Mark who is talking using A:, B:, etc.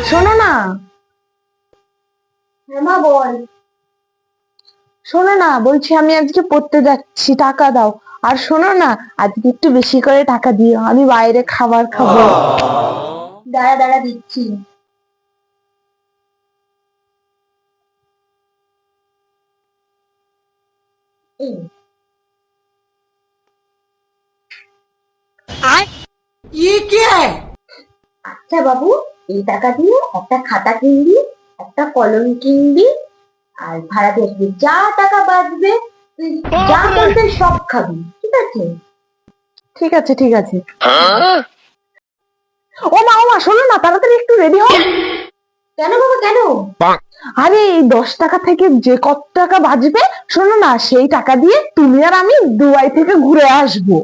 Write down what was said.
A: শোনো না,
B: মা বল।
A: শোনো না, বলছি আমি আজকে পড়তে যাচ্ছি, টাকা দাও। আর শোনো না, আজকে একটু বেশি করে টাকা দিও, আমি বাইরে খাবার খাবো।
B: দাঁড়া দাঁড়া দিচ্ছি। এই, আচ্ছা বাবু, এই টাকা দিয়ে একটা খাতা কিনবি, একটা কলম কিনবি, আর ভাড়াতে আসবি। যা টাকা বাঁচবে তুই যা বলবে সব খাবি, ঠিক আছে?
A: ঠিক আছে, ঠিক আছে। ও মা, শোনো না, তাড়াতাড়ি একটু রেডি হও।
B: কেন বাবা, কেন?
A: আরে এই 10 টাকা থেকে যে কত টাকা বাঁচবে, শোনো না, সেই টাকা দিয়ে তুমি আর আমি দুবাই থেকে ঘুরে আসবো।